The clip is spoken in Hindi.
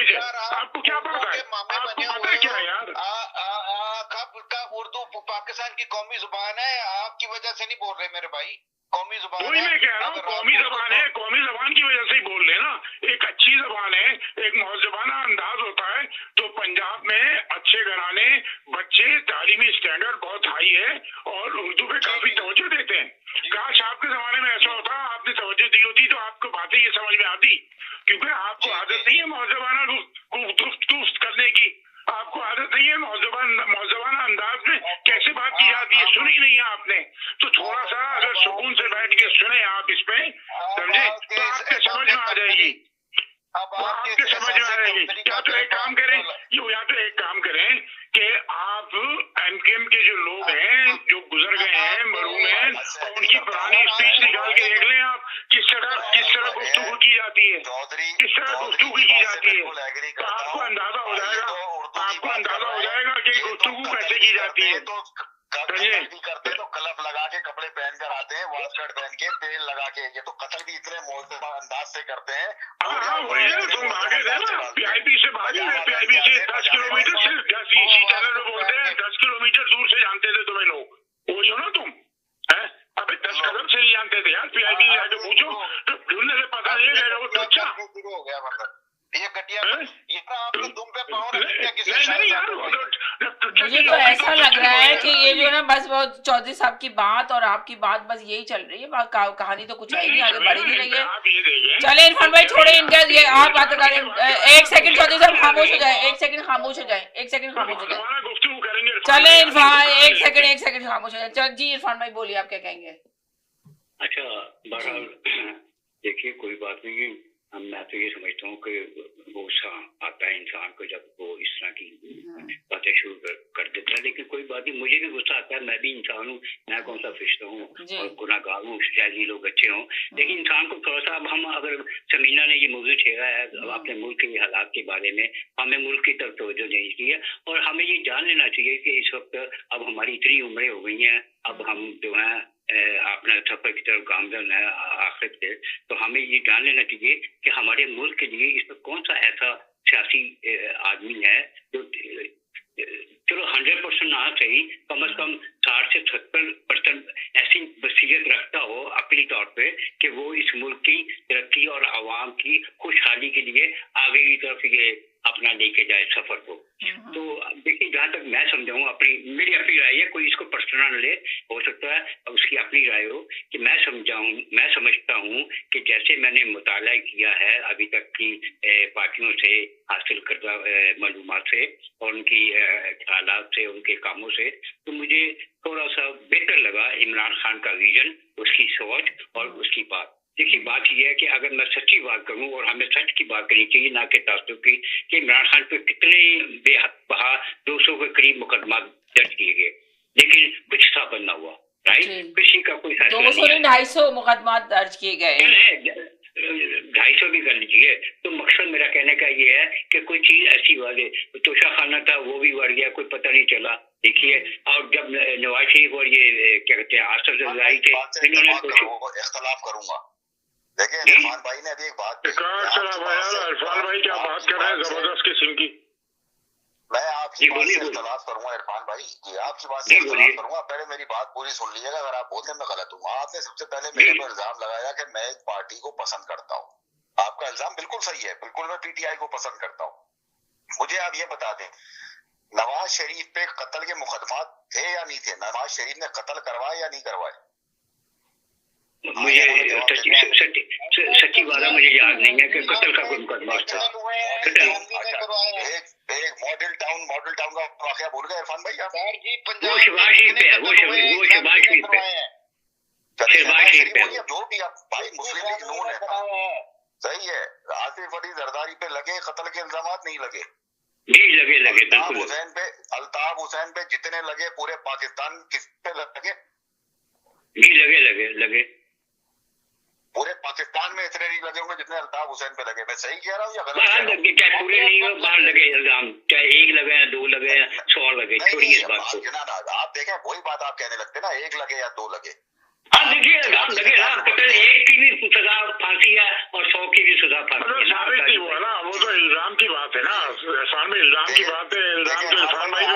मुझे, आपको क्या पता है? आपको पता है क्या यार? कब उर्दू पाकिस्तान की कौमी जुबान है, आपकी वजह से नहीं बोल रहे मेरे भाई, कौमी जुबान वही मैं कह रहा हूँ, कौमी जबान है, कौमी जबान की वजह से ही बोल रहे ना। एक अच्छी जबान है, एक मौजबाना अंदाज होता है। तो पंजाब में अच्छे घराने, बच्चे, तालीमी स्टैंडर्ड बहुत हाई है और उर्दू पे काफी तवज्जो देते हैं। काश आपके जमाने में ऐसा होता, आपने तवज्जो दी होती तो आपको बातें ये समझ में आती, क्योंकि आपको आदत नहीं है मौजबाना गुफ्तगू करने की, आपको आदत नहीं है मौजबाना अंदाज में कैसे बात की जाती है, सुनी नहीं है आपने। तो थोड़ा सा अगर सुकून से बैठ के सुने आप इसमें, समझे, तो आपके समझ में आ जाएगी, आपके समझ में आ जाएगी। या तो एक काम करें कि आप एमकेएम के जो लोग हैं, जो गुजर गए हैं, मरहूम हैं, और उनकी पुरानी स्पीच निकाल के देख लें आप, किस तरह गुफ्तगू की जाती है, किस तरह गुफ्तगू की जाती है, तो आपको अंदाजा हो जाएगा कि गुफ्तगू कैसे की जाती है। करते तो कलफ लगा के कपड़े पहन कर आते हैं, वाश शर्ट पहन के, तेल लगा के। ये तो कत्ल भी इतने मौजूदा अंदाज से करते हैं। तुम भागे थे ना पीआईबी से, भागे थे पीआईबी से 10 किलोमीटर से, इसी चैनल में बोलते हैं 10 किलोमीटर दूर से जानते थे तुम्हें लोग, वही हो ना तुम, है? अबे 10 कदम से नहीं जानते थे यार, पीआईबी से आके पूछो तो ढूंढने से पता नहीं है वो तो अच्छा हो गया। मतलब ये घटिया, ये आपने तुम पे पावर नहीं यार, मुझे तो ऐसा लग रहा है कि ये जो है ना, बस वो चौधरी साहब की बात और आपकी बात बस यही चल रही है, कहानी तो कुछ है नहीं, आगे बढ़ी नहीं रही है। चले इरफान भाई, छोड़े इनका ये, आप बात करें। एक सेकंड चौधरी साहब खामोश हो जाए, एक सेकंड खामोश हो जाए। चले इरफान, एक सेकंड खामोश हो जाए। चल जी इरफान भाई बोलिए, आप क्या कहेंगे? अच्छा, बहरहाल देखिए, कोई बात नहीं, मैं तो ये समझता हूँ कि गुस्सा आता है इंसान को जब वो इस तरह की बातें शुरू कर देता है, लेकिन कोई बात नहीं, मुझे भी गुस्सा आता है, मैं भी इंसान हूँ, मैं कौन सा फरिश्ता हूँ और गुनाहगार हूँ, शायद ये लोग अच्छे हों, लेकिन इंसान को थोड़ा सा, अब हम अगर समीना ने ये मौजूद छेड़ा है अपने मुल्क के हालात के बारे में, हमें मुल्क की तरफ तवज्जो देनी चाहिए और हमें ये जान लेना चाहिए कि इस वक्त अब हमारी इतनी उम्रें हो गई हैं, अब हम जो है अपना सफर की तरफ गामजन है आखिर से, तो हमें ये जान लेना चाहिए कि हमारे मुल्क के लिए इस पर कौन सा ऐसा सियासी आदमी है जो चलो 100% ना सही, कम से कम 60 से 70% ऐसी वसीयत रखता हो अकली तौर पे कि वो इस मुल्क की तरक्की और आवाम की खुशहाली के लिए आगे की तरफ ये अपना लेके जाए सफर को। तो देखिए, जहाँ तक मैं समझाऊँ, मेरी अपनी राय है, कोई इसको पर्सनल ले, हो सकता है उसकी अपनी राय हो, कि मैं समझता हूँ कि जैसे मैंने मुताला किया है अभी तक की पार्टियों से हासिल करदा मालूमात से और उनकी हालात से, उनके कामों से, तो मुझे थोड़ा सा बेहतर लगा इमरान खान का विजन, उसकी सोच और उसकी बात। देखिए, बात यह है कि अगर मैं सच्ची बात करूं, और हमें सच की बात करनी चाहिए, ना कि तासुब की, कि इमरान खान पे कितने बेबहा 200 के करीब मुकदमा दर्ज किए गए, लेकिन कुछ साबित न हुआ, राइट? किसी का कोई 200-250 मुकदमा दर्ज किए गए, 250 भी कर लीजिए। तो मकसद मेरा कहने का ये है कि कोई चीज ऐसी वाले तोशा खाना था, वो भी बढ़ गया, कोई पता नहीं चला। देखिए, और जब नवाज शरीफ और ये क्या कहते हैं आसफ जरदारी थे, इन्होंने इख्तलाफ करूंगा। देखिए, इरफान भाई ने अभी एक बात, इरफान भाई क्या बात कर रहे हैं जबरदस्त किस्म की। मैं आपकी बात से इख्तलाफ करूंगा इरफान भाई जी, आपकी बात से इख्तलाफ करूंगा। पहले मेरी बात पूरी सुन लीजिएगा, अगर आप बोलते हैं मैं गलत हूँ। आपने सबसे पहले मेरे पर इल्जाम लगाया कि मैं एक पार्टी को पसंद करता हूँ। आपका इल्जाम बिल्कुल सही है, बिल्कुल मैं पीटीआई को पसंद करता हूँ। मुझे आप ये बता दें, नवाज शरीफ पे कत्ल के मुकदमा थे या नहीं थे? नवाज शरीफ ने कत्ल करवाए या नहीं करवाए? मुझे सच्ची बात है, मुझे याद नहीं है कि कत्ल का कोई मुकदमा था। एक मॉडल टाउन का वाकया भूल गए इरफान भाई आप? वो शहबाज शरीफ पे है, वो शहबाज शरीफ पे, शहबाज शरीफ पे जो भी आप भाई, मुस्लिम लीग नून है, सही है। आसिफ अली जरदारी पे लगे कत्ल के इल्जाम नहीं लगे? लगे अल्ताफ हुसैन पे जितने लगे पूरे पाकिस्तान किस पे लगे? लगे पूरे पाकिस्तान में इतने नहीं लगे होंगे जितने अल्ताफ हुसैन पे लगे। मैं सही कह रहा हूँ या गलत? चाहे पूरे नहीं हो, बाहर लगे इल्जाम, चाहे 1 लगे या 2 लगे या 100 लगे, छोड़िए इस बात को। आप देखें, वही बात आप कहने लगते ना, 1 लगे या 2 लगे। हाँ, देखिए इल्जाम लगे ना, कत्ल 1 की भी सजा फांसी है और 100 की भी सजा फांसी है ना, वो तो इल्जाम की बात बात है ना, एहसान भाई, इल्जाम की बात है, इल्जाम तो इरफान भाई